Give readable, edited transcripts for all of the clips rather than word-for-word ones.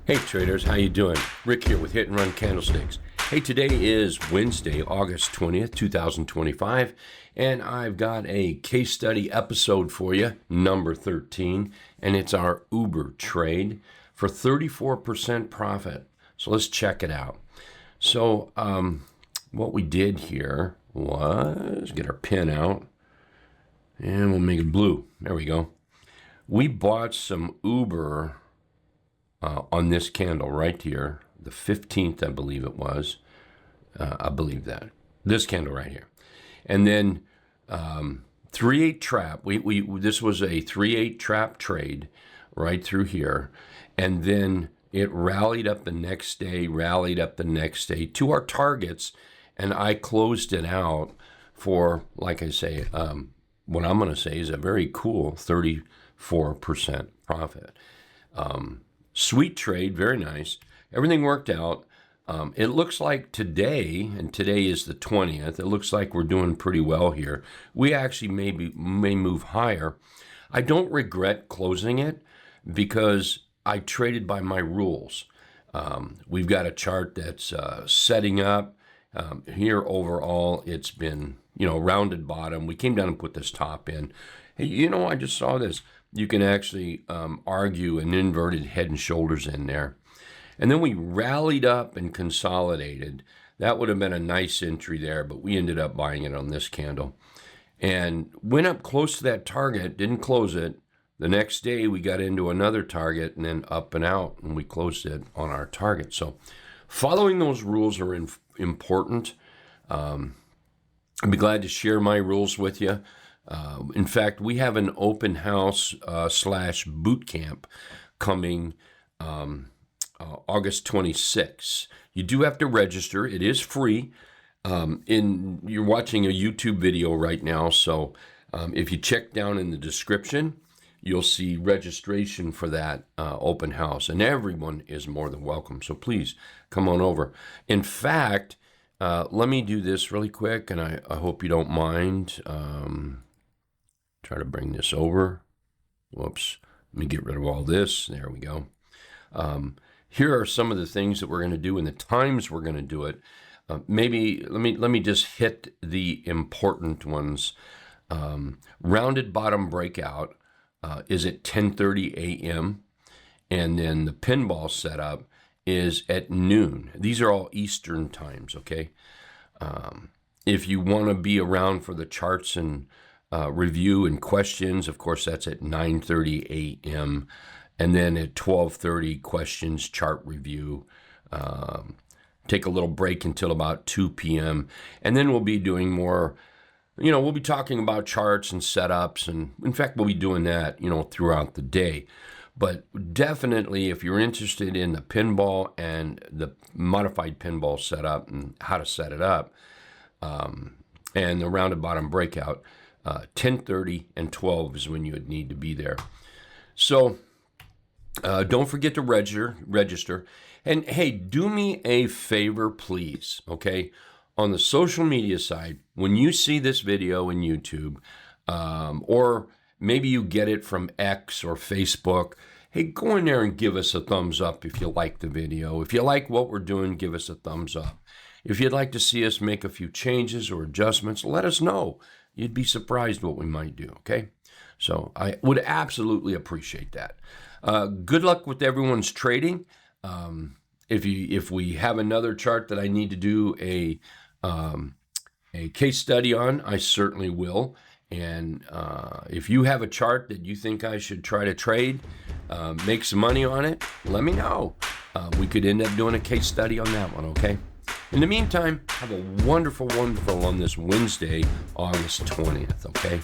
Hey traders, how you doing? Rick here with Hit and Run Candlesticks. Hey, today is Wednesday, August 20th, 2025, and I've got a case study episode for you, number 13, and it's our Uber trade for 34% profit. So let's check it out. So what we did here was get our pen out, and we'll make it blue. There we go. We bought some Uber on this candle right here, the 15th, I believe it was. I believe that. This candle right here. And then 3-8 trap. This was a 3-8 trap trade right through here. And then it rallied up the next day, to our targets. And I closed it out for, like I say, what I'm going to say is a very cool 34% profit. Sweet trade, very nice. Everything worked out. It looks like today, and today is the 20th, it looks like we're doing pretty well here. We actually may move higher. I don't regret closing it because I traded by my rules. We've got a chart that's setting up. Here overall, it's been, rounded bottom. We came down and put this top in. Hey, I just saw this. You can actually argue an inverted head and shoulders in there. And then we rallied up and consolidated. That would have been a nice entry there, but we ended up buying it on this candle. And went up close to that target, didn't close it. The next day we got into another target and then up and out, and we closed it on our target. So following those rules are important. I'd be glad to share my rules with you. In fact, we have an open house / boot camp coming August 26th. You do have to register. It is free. You're watching a YouTube video right now, so if you check down in the description, you'll see registration for that open house, and everyone is more than welcome. So please come on over. In fact, let me do this really quick, and I hope you don't mind. Try to bring this over. Whoops. Let me get rid of all this. There we go. Here are some of the things that we're going to do and the times we're going to do it. Maybe let me just hit the important ones. Rounded bottom breakout is at 10:30 a.m. and then the pinball setup is at noon. These are all Eastern times, okay? If you want to be around for the charts and review and questions, of course, that's at 9:30 a.m. And then at 12:30, questions, chart review. Take a little break until about 2 p.m. And then we'll be doing more, we'll be talking about charts and setups. And in fact, we'll be doing that, throughout the day. But definitely, if you're interested in the pinball and the modified pinball setup and how to set it up, and the rounded bottom breakout, 10:30 and 12 is when you would need to be there. So don't forget to register. And hey, do me a favor, please, okay? On the social media side, when you see this video in YouTube, or maybe you get it from X or Facebook, hey, go in there and give us a thumbs up if you like the video. If you like what we're doing, give us a thumbs up. If you'd like to see us make a few changes or adjustments, let us know. You'd be surprised what we might do, okay? So I would absolutely appreciate that. Good luck with everyone's trading. If we have another chart that I need to do a case study on, I certainly will. And if you have a chart that you think I should try to trade, make some money on it, let me know. We could end up doing a case study on that one, okay? In the meantime, have a wonderful on this Wednesday, August 20th, okay?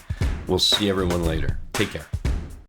We'll see everyone later. Take care.